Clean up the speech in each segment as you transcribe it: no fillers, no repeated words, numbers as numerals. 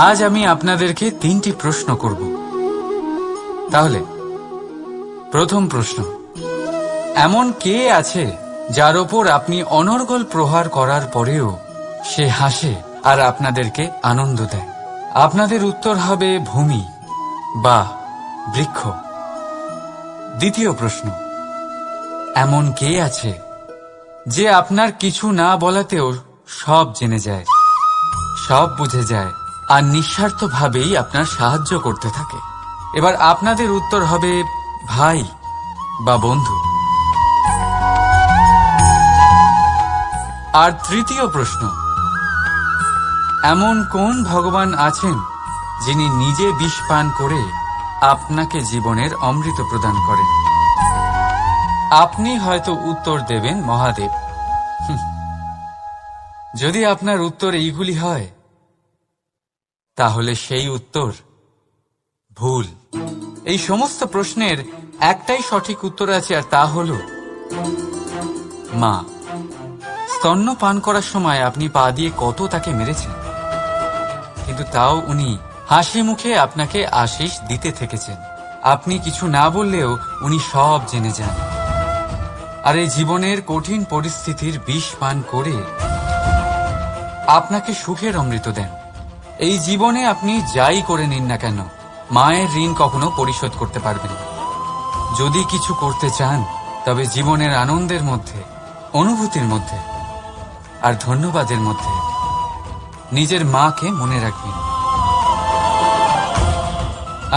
আজ আমি আপনাদেরকে 3টি প্রশ্ন করব। তাহলে প্রথম প্রশ্ন, এমন কে আছে যার ওপর আপনি অনর্গল প্রহার করার পরেও সে হাসে আর আপনাদেরকে আনন্দ দেয়? আপনাদের উত্তর হবে ভূমি বা বৃক্ষ। দ্বিতীয় প্রশ্ন, এমন কে আছে যে আপনার কিছু না বলাতেও সব জেনে যায়, সব বুঝে যায় আর নিঃস্বার্থভাবেই আপনার সাহায্য করতে থাকে? এবার আপনাদের উত্তর হবে ভাই বা বন্ধু। আর তৃতীয় প্রশ্ন, এমন কোন ভগবান আছেন যিনি নিজে বিষ পান করে আপনাকে জীবনের অমৃত প্রদান করেন? আপনি হয়তো উত্তর দেবেন মহাদেব। যদি আপনার উত্তর এইগুলি হয় তাহলে সেই উত্তর ভুল। এই সমস্ত প্রশ্নের একটাই সঠিক উত্তর আছে, আর তা হল মা। স্তন্য পান করার সময় আপনি পা দিয়ে কত তাকে মেরেছেন, কিন্তু তাও উনি হাসি মুখে আপনাকে আশিস দিতে থেকেছেন। আপনি কিছু না বললেও উনি সব জেনে যান, আর এই জীবনের কঠিন পরিস্থিতির বিষ পান করে আপনাকে সুখের অমৃত দেন। এই জীবনে আপনি যাই করে নিন না কেন, মায়ের ঋণ কখনো পরিশোধ করতে পারবেন না। যদি কিছু করতে চান তবে জীবনের আনন্দের মধ্যে, অনুভূতির মধ্যে আর ধন্যবাদের মধ্যে নিজের মাকে মনে রাখবেন,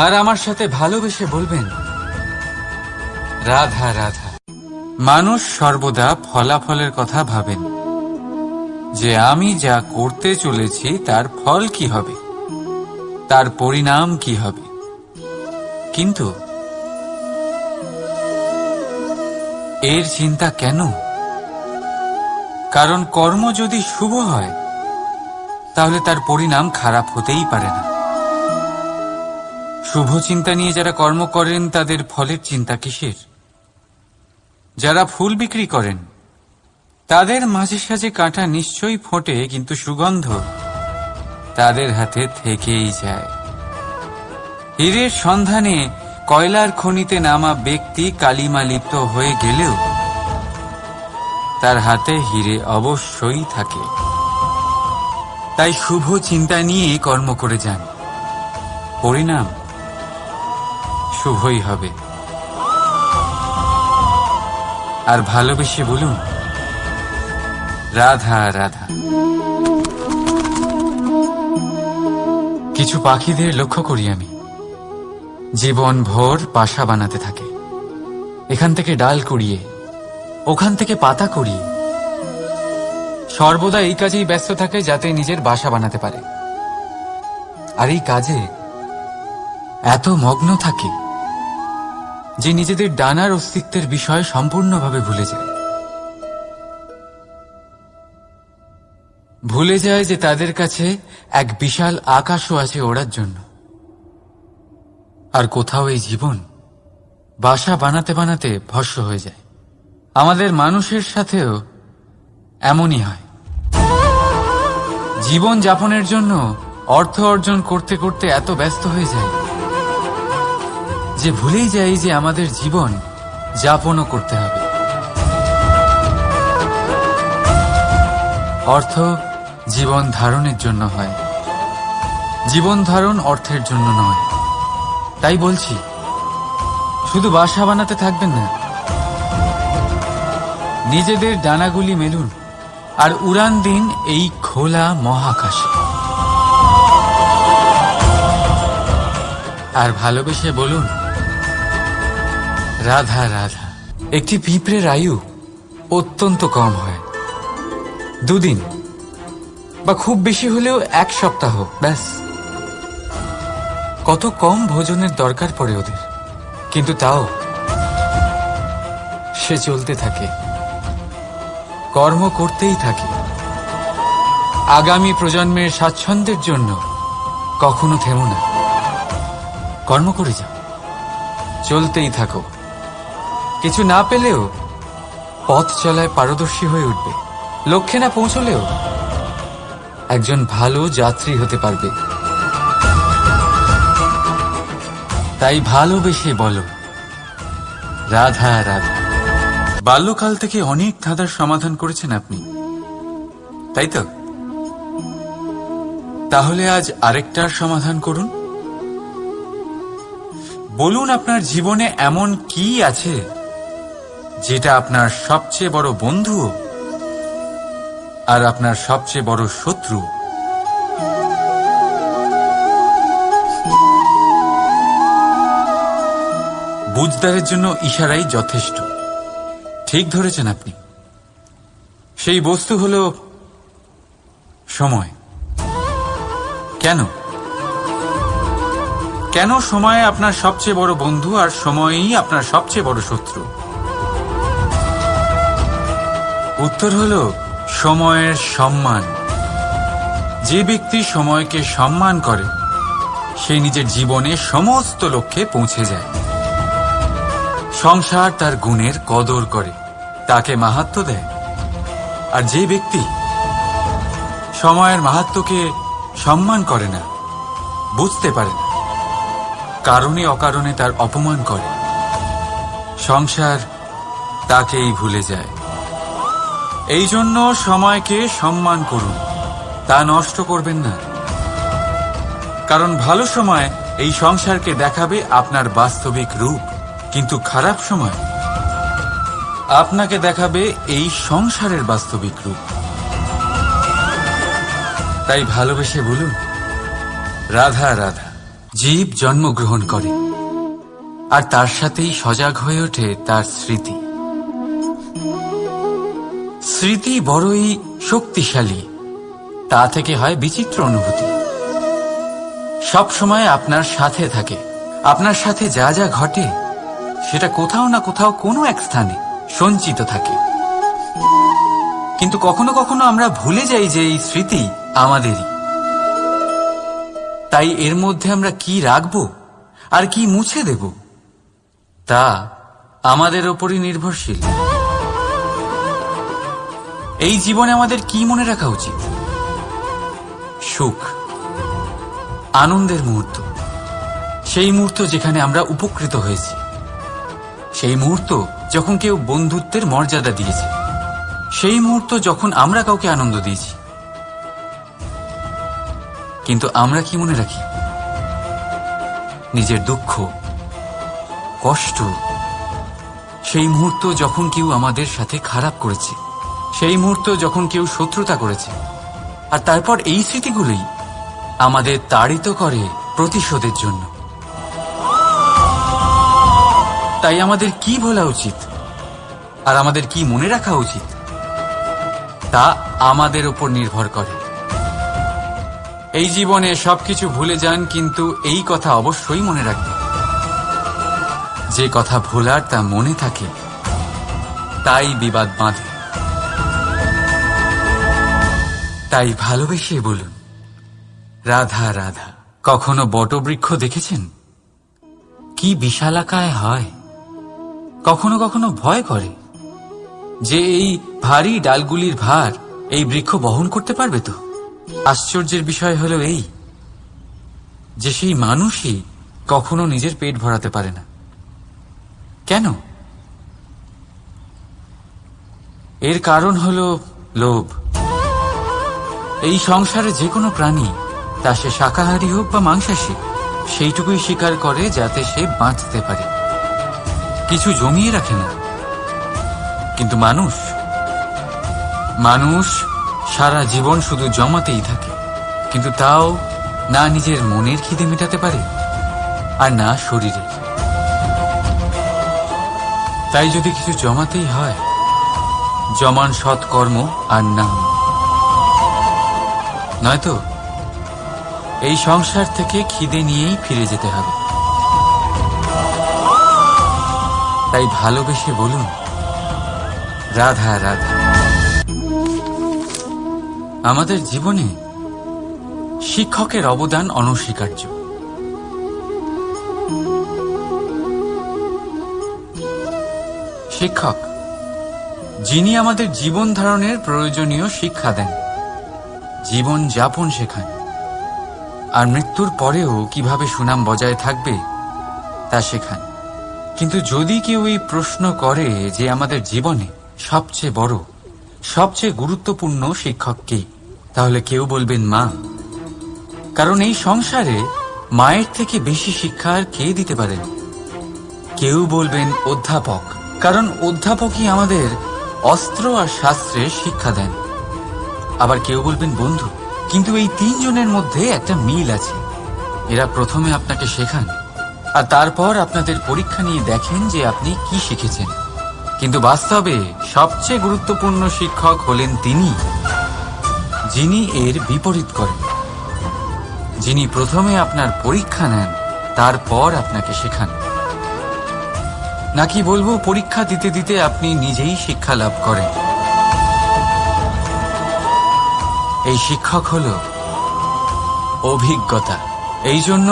আর আমার সাথে ভালোবেসে বলবেন রাধা রাধা। মানুষ সর্বদা ফলাফলের কথা ভাবেন, যে আমি যা করতে চলেছি তার ফল কি হবে, তার পরিণাম কি হবে। কিন্তু এর চিন্তা কেন? কারণ কর্ম যদি শুভ হয় তাহলে তার পরিণাম খারাপ হতেই পারে না। শুভ চিন্তা নিয়ে যারা কর্ম করেন তাদের ফলের চিন্তা কিসের? যারা ফুল বিক্রি করেন তাদের মাঝে সাঝে কাঁটা নিশ্চয়ই ফোটে, কিন্তু সুগন্ধ তাদের হাতে থেকেই যায়। হীরের সন্ধানে কয়লার খনিতে নামা ব্যক্তি কালিমা লিপ্ত হয়ে গেলেও তার হাতে হীরে অবশ্যই থাকে। তাই শুভ চিন্তা নিয়ে কর্ম করে যান, পরিণাম শুভই হবে। আর ভালোবেসে বলুন রাধা রাধা। কিছু পাখিদের লক্ষ্য করি আমি, জীবন ভোর বাসা বানাতে থাকে। এখান থেকে ডাল কুড়িয়ে, ওখান থেকে পাতা কুড়িয়ে, সর্বদা এই কাজেই ব্যস্ত থাকে যাতে নিজের বাসা বানাতে পারে। আর এই কাজে এত মগ্ন থাকে যে নিজেদের ডানার অস্তিত্বের বিষয় সম্পূর্ণভাবে ভুলে যায়। ভুলে যায় যে তাদের কাছে এক বিশাল আকাশও আছে ওড়ার জন্য। আর কোথাও এই জীবন বাসা বানাতে বানাতে ভস্ম হয়ে যায়। আমাদের মানুষের সাথেও এমনই হয়। জীবন যাপনের জন্য অর্থ অর্জন করতে করতে এত ব্যস্ত হয়ে যায় যে ভুলেই যাই যে আমাদের জীবন যাপনও করতে হবে। অর্থ জীবন ধারণের জন্য হয়, জীবন ধারণ অর্থের জন্য নয়। তাই বলছি, শুধু বাসা বানাতে থাকবেন না, নিজেদের ডানাগুলি মেলুন আর উড়ান দিন এই খোলা মহাকাশে। আর ভালোবেসে বলুন রাধা রাধা। একটি পিঁপড়ের আয়ু অত্যন্ত কম হয়, 2 দিন বা খুব বেশি হলেও 1 সপ্তাহ, ব্যাস। কত কম ভোজনের দরকার পড়ে ওদের, কিন্তু তাও সে চলতে থাকে, কর্ম করতেই থাকে। আগামী প্রজন্মের স্বাচ্ছন্দ্যের জন্য কখনো থেমো না, কর্ম করে যাও, চলতেই থাকো। কিছু না পেলেও পথ চলায় পারদর্শী হয়ে উঠবে। লক্ষ্যে না পৌঁছলেও একজন ভালো যাত্রী হতে পারবে। তাই ভালোবেসে বলো রাধা রাধা। বাল্যকাল থেকে অনেক ধাঁধার সমাধান করেছেন আপনি, তাই তো? তাহলে আজ আরেকটার সমাধান করুন। বলুন আপনার জীবনে এমন কি আছে যেটা আপনার সবচেয়ে বড় বন্ধু আর আপনার সবচেয়ে বড় শত্রু। বুঝদারের জন্য ইশারাই যথেষ্ট। ঠিক ধরেছেন আপনি। সেই বস্তু হল সময়। কেন কেন সময় আপনার সবচেয়ে বড় বন্ধু আর সময়ই আপনার সবচেয়ে বড় শত্রু? উত্তর হল সময়ের সম্মান। যে ব্যক্তি সময়কে সম্মান করে সে নিজের জীবনে সমস্ত লক্ষ্যে পৌঁছে যায়। সংসার তার গুণের কদর করে, তাকে মাহাত্ম্য দেয়। আর যে ব্যক্তি সময়ের মাহাত্ম্যকে সম্মান করে না, বুঝতে পারে না, কারণে অকারণে তার অপমান করে, সংসার তাকেই ভুলে যায়। এই জন্য সময়কে সম্মান করুন, তা নষ্ট করবেন না। কারণ ভালো সময় এই সংসারকে দেখাবে আপনার বাস্তবিক রূপ, কিন্তু খারাপ সময় আপনাকে দেখাবে এই সংসারের বাস্তবিক রূপ। তাই ভালোবেসে বলুন রাধা রাধা। জীব জন্মগ্রহণ করে আর তার সাথেই সজাগ হয়ে ওঠে তার স্মৃতি। স্মৃতি বড়ই শক্তিশালী, তা থেকে হয় বিচিত্র অনুভূতি। সব সময় আপনার সাথে থাকে। আপনার সাথে যা যা ঘটে সেটা কোথাও না কোথাও কোনো এক স্থানে সঞ্চিত থাকে। কিন্তু কখনো কখনো আমরা ভুলে যাই যে এই স্মৃতি আমাদেরই। তাই এর মধ্যে আমরা কি রাখব আর কি মুছে দেব তা আমাদের ওপরই নির্ভরশীল। এই জীবনে আমাদের কি মনে রাখা উচিত? সুখ, আনন্দের মুহূর্ত, সেই মুহূর্ত যেখানে আমরা উপকৃত হয়েছি, সেই মুহূর্ত যখন কেউ বন্ধুত্বের মর্যাদা দিয়েছে, সেই মুহূর্ত যখন আমরা কাউকে আনন্দ দিয়েছি। কিন্তু আমরা কি মনে রাখি? নিজের দুঃখ, কষ্ট, সেই মুহূর্ত যখন কেউ আমাদের সাথে খারাপ করেছে, সেই মুহূর্ত যখন কেউ শত্রুতা করেছে। আর তারপর এই স্মৃতিগুলোই আমাদের তাড়িত করে প্রতিশোধের জন্য। তাই আমাদের কি বলা উচিত আর আমাদের কি মনে রাখা উচিত তা আমাদের উপর নির্ভর করে। এই জীবনে সবকিছু ভুলে যান, কিন্তু এই কথা অবশ্যই মনে রাখবেন, যে কথা ভোলার তা মনে থাকে তাই বিবাদ বাঁধে। তাই ভালোবেসে বলুন রাধা রাধা। কখনো বটবৃক্ষ দেখেছেন? কি বিশালাকায় হয়। কখনো কখনো ভয় করে যে এই ভারী ডালগুলির ভার এই বৃক্ষ বহন করতে পারবে তো। আশ্চর্যের বিষয় হলো এই যে সেই মানুষই কখনো নিজের পেট ভরাতে পারে না। কেন? এর কারণ হলো লোভ। এই সংসারে যে কোনো প্রাণী, তা সে শাকাহারী হোক বা মাংসাশী, সেইটুকুই স্বীকার করে যাতে সে বাঁচতে পারে, কিছু জমিয়ে রাখে না। কিন্তু মানুষ সারা জীবন শুধু জমাতেই থাকে, কিন্তু তাও না নিজের মনের খিদে মেটাতে পারে আর না শরীরের। তাই যদি কিছু জমাতেই হয়, জমান সৎকর্ম আর নাম, নয়তো এই সংসার থেকে খিদে নিয়েই ফিরে যেতে হবে। তাই ভালোবেসে বলুন রাধা রাধা। আমাদের জীবনে শিক্ষকের অবদান অনস্বীকার্য। শিক্ষক যিনি আমাদের জীবন ধারণের প্রয়োজনীয় শিক্ষা দেন, জীবন যাপন শেখান, আর মৃত্যুর পরেও কিভাবে সুনাম বজায় থাকবে তা শেখান। কিন্তু যদি কেউ এই প্রশ্ন করে যে আমাদের জীবনে সবচেয়ে বড়, সবচেয়ে গুরুত্বপূর্ণ শিক্ষক কে, তাহলে কেউ বলবেন মা। কারণ এই সংসারে মায়ের থেকে বেশি শিক্ষা আর কে দিতে পারেন। কেউ বলবেন অধ্যাপক, কারণ অধ্যাপকই আমাদের অস্ত্র আর শাস্ত্রে শিক্ষা দেন। আবার কেউ বলবেন বন্ধু। কিন্তু এই তিনজনের মধ্যে একটা মিল আছে। এরা প্রথমে আপনাকে শেখান আর তারপর আপনাদের পরীক্ষা নিয়ে দেখেন যে আপনি কি শিখেছেন। কিন্তু বাস্তবে সবচেয়ে গুরুত্বপূর্ণ শিক্ষক হলেন তিনি, যিনি এর বিপরীত করেন, যিনি প্রথমে আপনার পরীক্ষা নেন, তারপর আপনাকে শেখান। নাকি বলবো পরীক্ষা দিতে দিতে আপনি নিজেই শিক্ষা লাভ করেন। এই শিক্ষক হল অভিজ্ঞতা। এই জন্য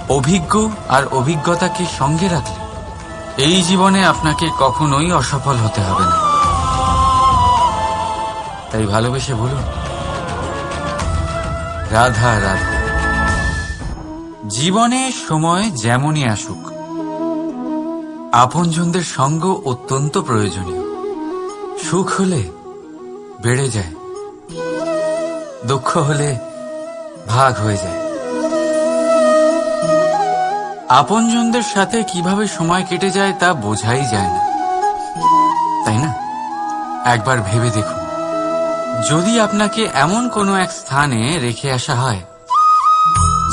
অভিজ্ঞ আর অভিজ্ঞতাকে সঙ্গে রাখলে এই জীবনে আপনাকে কখনোই অসফল হতে হবে না। তাই ভালোবেসে বলুন রাধা রাধা। জীবনে সময় যেমনই আসুক, আপনজনদের সঙ্গ অত্যন্ত প্রয়োজনীয়। সুখ হলে বেড়ে যায়, দুঃখ হলে ভাগ হয়ে যায়। আপনজনদের সাথে কিভাবে সময় কেটে যায় তা বোঝাই যায় না, তাই না? একবার ভেবে দেখুন, যদি আপনাকে এমন কোনো এক স্থানে রেখে আসা হয়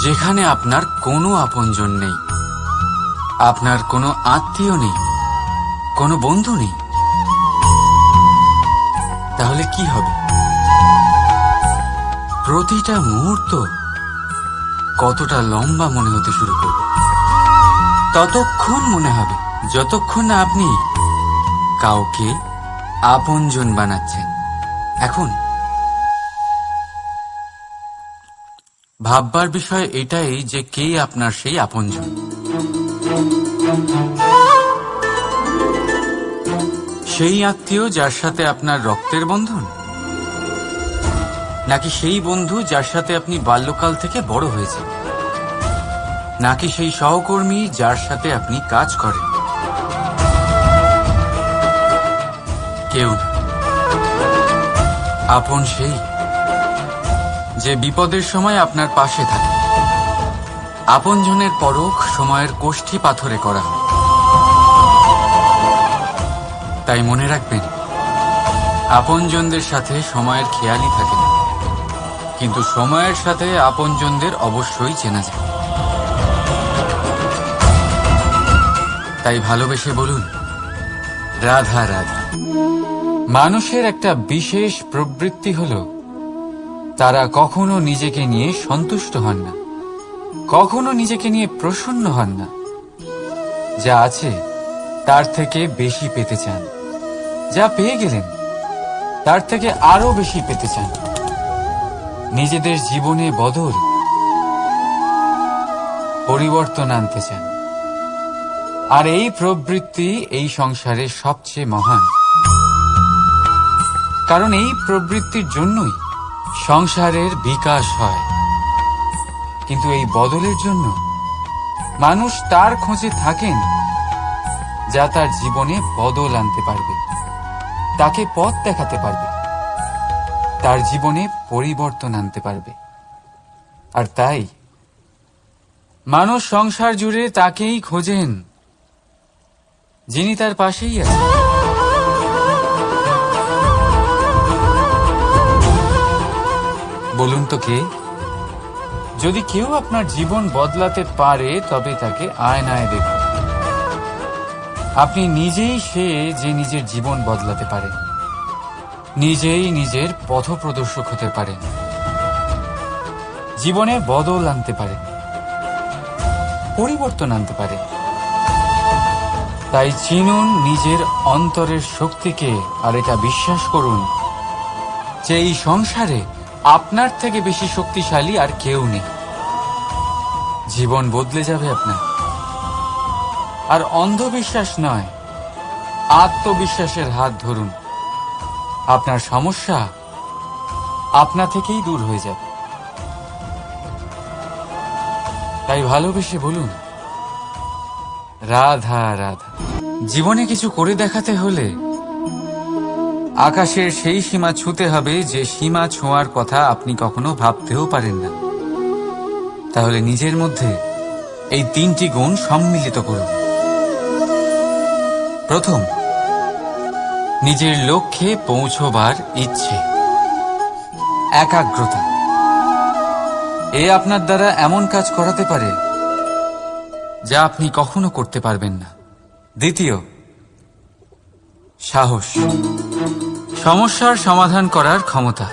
যেখানে আপনার কোনো আপনজন নেই, আপনার কোনো আত্মীয় নেই, কোনো বন্ধু নেই, তাহলে কি হবে? প্রতিটা মুহূর্ত কতটা লম্বা মনে হতে শুরু করবে। ততক্ষণ মনে হবে যতক্ষণ না আপনি কাউকে আপনজন বানাচ্ছেন। এখন ভাববার বিষয় এটাই যে কে আপনার সেই আপনজন। সেই আত্মীয় যার সাথে আপনার রক্তের বন্ধন, নাকি সেই বন্ধু যার সাথে আপনি বাল্যকাল থেকে বড় হয়েছেন, নাকি সেই সহকর্মী যার সাথে আপনি কাজ করেন? কেউ না। আপন সেই যে বিপদের সময় আপনার পাশে থাকে। আপনজনের পরখ সময়ের কোষ্ঠী পাথরে করা হয়। তাই মনে রাখবেন, আপনজনদের সাথে সময়ের খেয়ালই থাকে না, কিন্তু সময়ের সাথে আপনজনদের অবশ্যই চেনা যায়। তাই ভালোবেসে বলুন রাধা রাধা। মানুষের একটা বিশেষ প্রবৃত্তি হল তারা কখনো নিজেকে নিয়ে সন্তুষ্ট হন না, কখনো নিজেকে নিয়ে প্রসন্ন হন না। যা আছে তার থেকে বেশি পেতে চান, যা পেয়ে গেলেন তার থেকে আরো বেশি পেতে চান। নিজেদের জীবনে বদল, পরিবর্তন আনতে চান। আর এই প্রবৃত্তি এই সংসারে সবচেয়ে মহান, কারণ এই প্রবৃত্তির জন্যই সংসারের বিকাশ হয়। কিন্তু এই বদলের জন্য মানুষ তার খোঁজে থাকেন যা তার জীবনে বদল আনতে পারবে, তাকে পথ দেখাতে পারবে, তার জীবনে পরিবর্তন আনতে পারবে। আর তাই মানুষ সংসার জুড়ে তাকেই খোঁজেন যিনি তার পাশেই আছেন। বলুন তো কে? যদি কেউ আপনার জীবন বদলাতে পারে তবে তাকে আয়নায় দেখুন। আপনি নিজেই সে যে নিজের জীবন বদলাতে পারে, নিজেই নিজের পথপ্রদর্শক হতে পারেন, জীবনে বদল আনতে পারেন, পরিবর্তন আনতে পারেন। তাই চিনুন নিজের অন্তরের শক্তিকে, আর এটা বিশ্বাস করুন যে এই সংসারে আপনার থেকে বেশি শক্তিশালী আর কেউ নেই। জীবন বদলে যাবে আপনার। আর অন্ধবিশ্বাস নয়, আত্মবিশ্বাসের হাত ধরুন। আপনার সমস্যা আপনা থেকেই দূর হয়ে যাবে। তাই ভালোবেসে বলুন রাধা রাধা। জীবনে কিছু করে দেখাতে হলে আকাশের সেই সীমা ছুঁতে হবে যে সীমা ছোঁয়ার কথা আপনি কখনো ভাবতেও পারেন না। তাহলে নিজের মধ্যে এই 3টি গুণ সম্মিলিত করুন। প্রথম, নিজের লক্ষ্যে পৌঁছবার ইচ্ছে, একাগ্রতা। এ আপনার দ্বারা এমন কাজ করাতে পারে যা আপনি কখনো করতে পারবেন না। দ্বিতীয়, সাহস, সমস্যার সমাধান করার ক্ষমতা।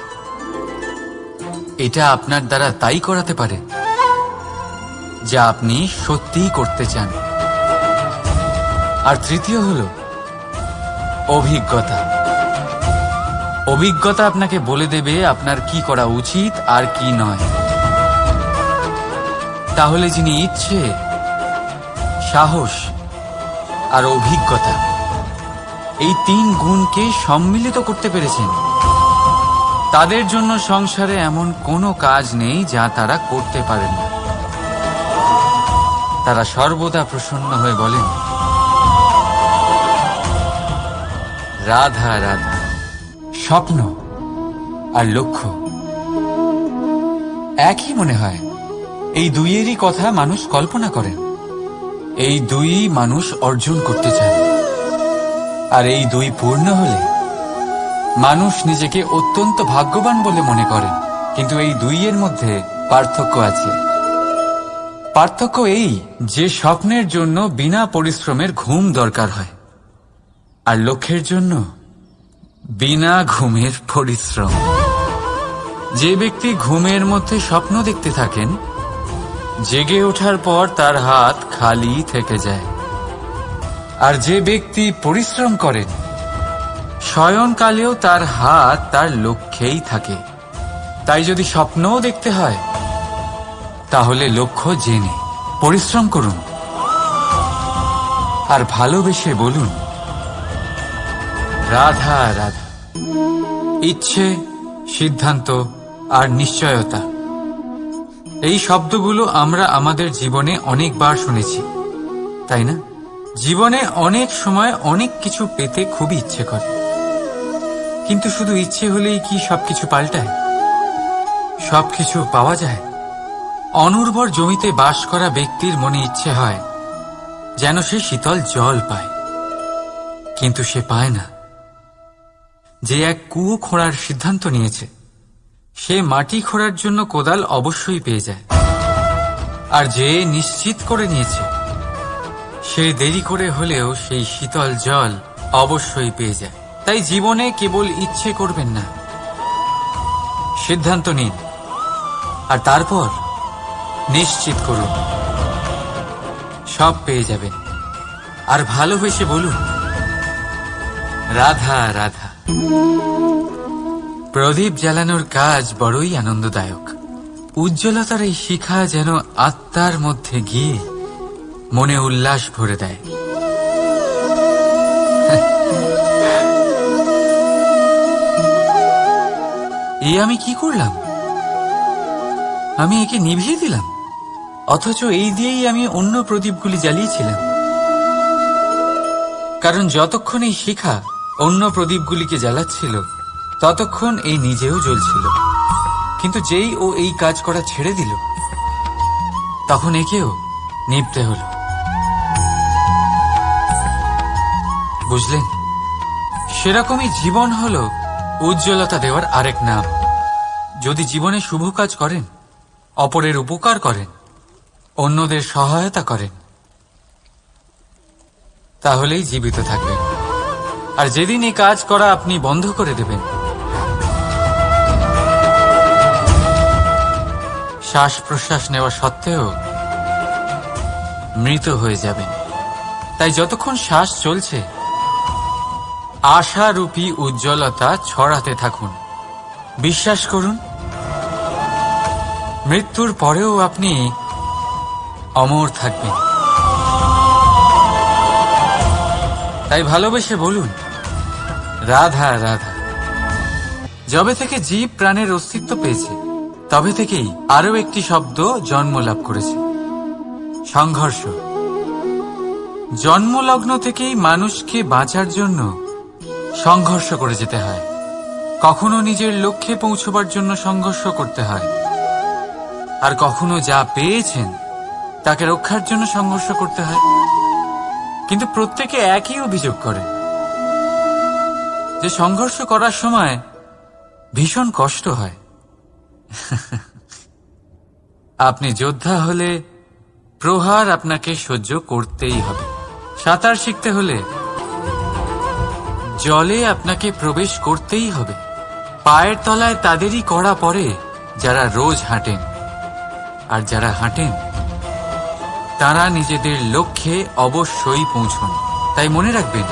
এটা আপনার দ্বারা তাই করাতে পারে যা আপনি সত্যিই করতে চান। আর তৃতীয় হলো অভিজ্ঞতা। অভিজ্ঞতা আপনাকে বলে দেবে আপনার কি করা উচিত আর কি নয়। তাহলে যিনি ইচ্ছে, সাহস আর অভিজ্ঞতা এই 3 গুণকে সম্মিলিত করতে পেরেছেন, তাদের জন্য সংসারে এমন কোনো কাজ নেই যা তারা করতে পারেন না। তারা সর্বদা প্রসন্ন হয়ে বলেন, রাধা রাধা। স্বপ্ন আর লক্ষ্য একই মনে হয়। এই দুইয়েরই কথা মানুষ কল্পনা করেন। এই দুই মানুষ অর্জন করতে চান। আর এই দুই পূর্ণ হলে মানুষ নিজেকে অত্যন্ত ভাগ্যবান বলে মনে করেন। কিন্তু এই দুইয়ের মধ্যে পার্থক্য আছে। পার্থক্য এই যে স্বপ্নের জন্য বিনা পরিশ্রমের ঘুম দরকার হয়, আর লক্ষ্যের জন্য বিনা ঘুমের পরিশ্রম। যে ব্যক্তি ঘুমের মধ্যে স্বপ্ন দেখতে থাকেন, জেগে ওঠার পর তার হাত খালি থেকে যায়। আর যে ব্যক্তি পরিশ্রম করেন, শয়নকালেও তার হাত তার লক্ষ্যেই থাকে। তাই যদি স্বপ্নও দেখতে হয়, তাহলে লক্ষ্য জেনে পরিশ্রম করুন আর ভালোবেসে বলুন, রাধা রাধা। ইচ্ছে, সিদ্ধান্ত আর নিশ্চয়তা, এই শব্দগুলো আমরা আমাদের জীবনে অনেকবার শুনেছি, তাই না? জীবনে অনেক সময় অনেক কিছু পেতে খুবই ইচ্ছে করে, কিন্তু শুধু ইচ্ছে হলেই কি সবকিছু পাল্টায়? সবকিছু পাওয়া যায়? অনুর্বর জমিতে বাস করা ব্যক্তির মনে ইচ্ছে হয় যেন সে শীতল জল পায়, কিন্তু সে পায় না। যে এক কুয়ো খোঁড়ার সিদ্ধান্ত নিয়েছে, সে মাটি খোঁড়ার জন্য কোদাল অবশ্যই পেয়ে যায়। আর যে নিশ্চিত করে নিয়েছে, সে দেরি করে হলেও সেই শীতল জল অবশ্যই পেয়ে যায়। তাই জীবনে কেবল ইচ্ছে করবেন না, সিদ্ধান্ত নিন আর তারপর নিশ্চিত করুন, সব পেয়ে যাবেন। আর ভালোবেসে বলুন, রাধা রাধা। প্রদীপ জ্বালানোর কাজ বড়ই আনন্দদায়ক। উজ্জ্বলতার এই শিখা যেন আত্মার মধ্যে গিয়ে মনে উল্লাস ভরে দেয়। এই আমি কি করলাম? আমি একে নিভিয়ে দিলাম, অথচ এই দিয়েই আমি অন্য প্রদীপগুলি জ্বালিয়েছিলাম। কারণ যতক্ষণ এই শিখা অন্য প্রদীপগুলিকে জ্বালাচ্ছিল, ততক্ষণ এই নিজেও জ্বলছিল। কিন্তু যেই ও এই কাজ করা ছেড়ে দিল, তখন একেও নিভতে হলো। বুঝলেন? সেরকমই জীবন হলো উজ্জ্বলতা দেওয়ার আরেক নাম। যদি জীবনে শুভ কাজ করেন, অপরের উপকার করেন, অন্যদের সহায়তা করেন, তাহলেই জীবিত থাকবেন। আর যেদিন এই কাজ করা আপনি বন্ধ করে দেবেন, শ্বাস প্রশ্বাস নেওয়া সত্ত্বেও মৃত হয়ে যাবেন। তাই যতক্ষণ শ্বাস চলছে, আশারূপী উজ্জ্বলতা ছড়াতে থাকুন। বিশ্বাস করুন, মৃত্যুর পরেও আপনি অমর থাকবেন। তাই ভালোবেসে বলুন, রাধা রাধা। যবে থেকে জীব প্রাণের অস্তিত্ব পেয়েছে, তবে থেকেই আরো একটি শব্দ জন্ম লাভ করেছে, সংঘর্ষ। জন্মলগ্ন থেকেই মানুষকে বাঁচার জন্য সংঘর্ষ করে যেতে হয়। কখনো নিজের লক্ষ্যে পৌঁছবার জন্য সংঘর্ষ করতে হয়, আর কখনো যা পেয়েছেন তাকে রক্ষার জন্য সংঘর্ষ করতে হয়। কিন্তু প্রত্যেকে একই অভিযোগ করে যে সংঘর্ষ করার সময় ভীষণ কষ্ট হয়। আপনি যোদ্ধা হলে প্রহার আপনাকে সহ্য করতেই হবে। সাঁতার শিখতে হলে জলে আপনাকে প্রবেশ করতেই হবে। পায়ের তলায় তাদেরই কড়া পড়ে যারা রোজ হাঁটেন, আর যারা হাঁটেন তারা নিজেদের লক্ষ্যে অবশ্যই পৌঁছন। তাই মনে রাখবেন,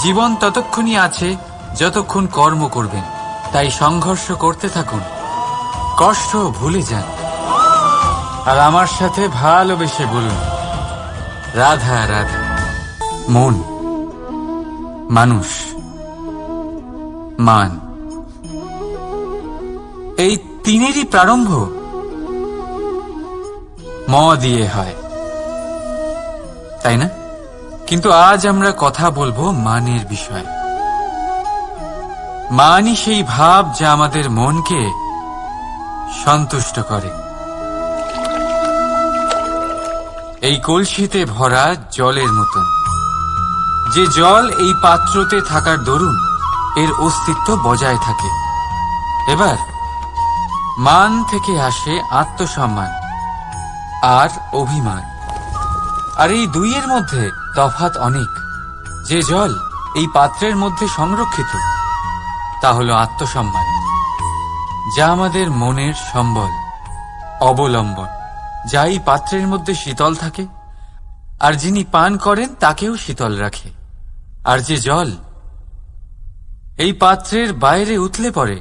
জীবন ততক্ষণই আছে যতক্ষণ কর্ম করবেন। তাই সংঘর্ষ করতে থাকুন, কষ্ট ভুলে যান, আর আমার সাথে ভালোবেসে বলুন, রাধা রাধা। মন, মানুষ, মান, এই তিনেরই প্রারম্ভ ম দিয়ে হয়, তাই না? কিন্তু আজ আমরা কথা বলবো মানের বিষয়ে। মানই সেই ভাব যা আমাদের মনকে সন্তুষ্ট করে। এই কলসিতে ভরা জলের মতন, যে জল এই পাত্রতে থাকার দরুন এর অস্তিত্ব বজায় থাকে। এবার মান থেকে আসে আত্মসম্মান আর অভিমান, আর এই দুইয়ের মধ্যে তফাৎ অনেক। যে জল এই পাত্রের মধ্যে সংরক্ষিত তা হল আত্মসম্মান, যা আমাদের মনের সম্বল, অবলম্বন, যা এই পাত্রের মধ্যে শীতল থাকে, আর যিনি পান করেন তাকেও শীতল রাখে। আর যে জল এই পাত্রের বাইরে উতলে পড়ে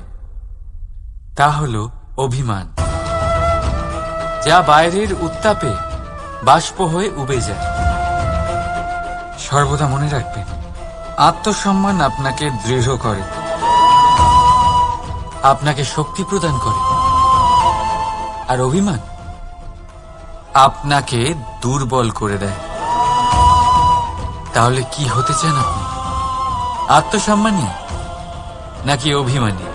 তা হল অভিমান, যা বাইরের উত্তাপে বাষ্প হয়ে উবে যায়। সর্বদা মনে রাখবেন, আত্মসম্মান আপনাকে দৃঢ় করে, আপনাকে শক্তি প্রদান করে, আর অভিমান আপনাকে দুর্বল করে দেয়। তাহলে কি হতে চান আপনি? আত্মসম্মানী নাকি অভিমানী?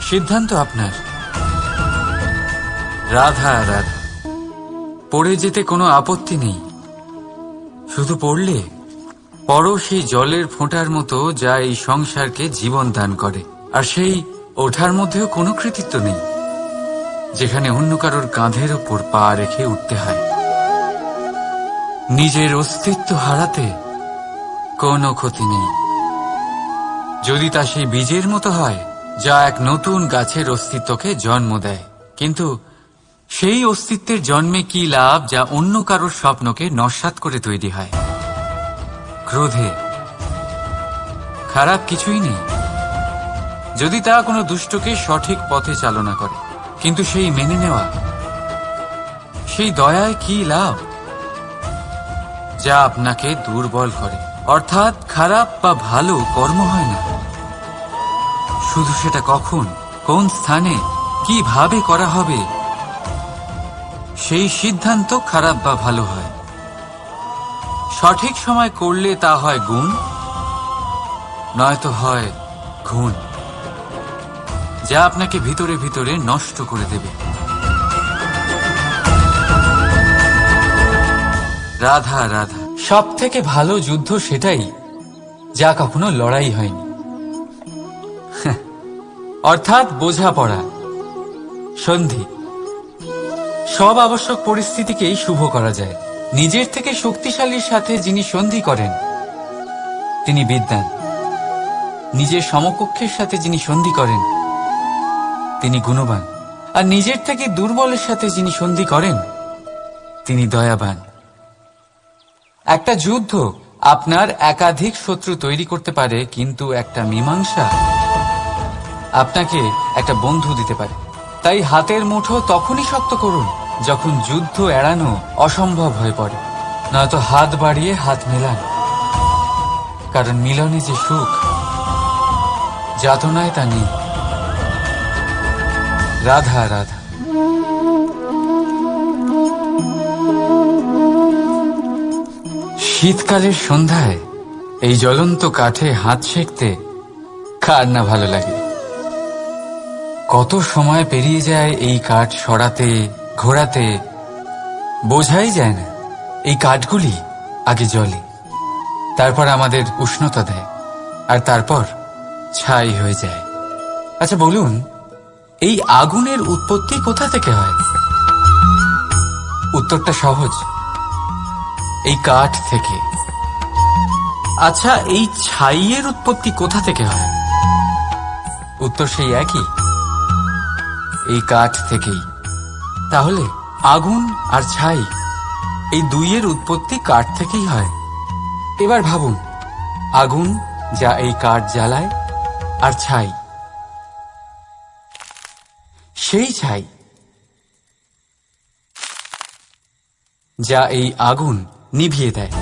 সিদ্ধান্ত আপনার। রাধা রাধা। পড়ে যেতে কোনো আপত্তি নেই, শুধু পড়লে পড়ো সেই জলের ফোঁটার মতো যা এই সংসারকে জীবন দান করে। আর সেই ওঠার মধ্যেও কোনো কৃতিত্ব নেই, যেখানে অন্য কারোর কাঁধের ওপর পা রেখে উঠতে হয়। নিজের অস্তিত্ব হারাতে কোনো ক্ষতি নেই, যদি তা সেই বীজের মতো হয় যা এক নতুন গাছের অস্তিত্বকে জন্ম দেয়। কিন্তু সেই অস্তিত্বের জন্মে কি লাভ যা অন্য কারোর স্বপ্নকে নস্যাৎ করে তৈরি হয়? ক্রোধে খারাপ কিছুই নেই, যদি তা কোনো দুষ্টকে সঠিক পথে চালনা করে। কিন্তু সেই মেনে নেওয়া, সেই দয়ায় কি লাভ যা আপনাকে দুর্বল করে? অর্থাৎ খারাপ বা ভালো কর্ম হয় না, শুধু সেটা কখন, কোন স্থানে, কিভাবে করা হবে সেই সিদ্ধান্ত খারাপ বা ভালো হয়। সঠিক সময় করলে তা হয় গুণ, নয়তো হয় ঘুণ, যা আপনাকে ভিতরে ভিতরে নষ্ট করে দেবে। রাধা রাধা। সব থেকে ভালো যুদ্ধ সেটাই যা কখনো লড়াই হয়নি, অর্থাৎ বোঝাপড়া, সন্ধি। সব আবশ্যক পরিস্থিতিকেই শুভ করা যায়। নিজের থেকে শক্তিশালীর সাথে যিনি সন্ধি করেন তিনি বিদ্বান, নিজের সমকক্ষের সাথে যিনি সন্ধি করেন তিনি গুণবান, আর নিজের থেকে দুর্বলের সাথে যিনি সন্ধি করেন তিনি দয়াবান। একটা যুদ্ধ আপনার একাধিক শত্রু তৈরি করতে পারে, কিন্তু একটা মীমাংসা আপনাকে একটা বন্ধু দিতে পারে। তাই হাতের মুঠো তখনই শক্ত করুন যখন যুদ্ধ এড়ানো অসম্ভব হয়ে পড়ে, নয়তো হাত বাড়িয়ে হাত মেলান, কারণ মিলনে যে সুখ, যাতনায় তা নেই। রাধা রাধা। শীতকালের সন্ধ্যায় এই জ্বলন্ত কাঠে হাত সেঁকতে কার না ভালো লাগে। কত সময় পেরিয়ে যায় এই কাঠ সরাতে ঘোরাতে, বোঝাই যায় না। এই কাঠগুলি আগে জ্বলে, তারপর আমাদের উষ্ণতা দেয়, আর তারপর ছাই হয়ে যায়। আচ্ছা বলুন, এই আগুনের উৎপত্তি কোথা থেকে হয়? উত্তরটা সহজ, এই কাঠ থেকে। আচ্ছা, এই ছাইয়ের উৎপত্তি কোথা থেকে হয়? উত্তর সেই একই, এই কাঠ থেকেই। তাহলে আগুন আর ছাই, এই দুইয়ের উৎপত্তি কাঠ থেকেই হয়। এবার ভাবুন, আগুন যা এই কাঠ জ্বালায়, আর ছাই সেই ছাই যা এই আগুন নিভিয়ে দেয়।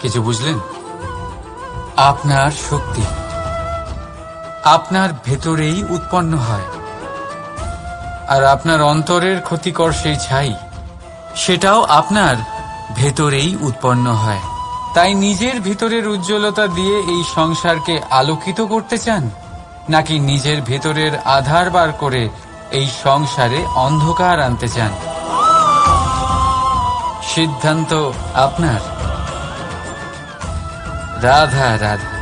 কিছু বুঝলেন? আপনার শক্তি আপনার ভেতরেই উৎপন্ন হয়, আর আপনার অন্তরের ক্ষতিকর সেই ছাই, সেটাও আপনার ভেতরেই উৎপন্ন হয়। তাই নিজের ভিতরের উজ্জ্বলতা দিয়ে এই সংসারকে আলোকিত করতে চান, নাকি নিজের ভেতরের আধার বার করে এই সংসারে অন্ধকার আনতে চান? সিদ্ধান্ত আপনার। রাধা রাধা।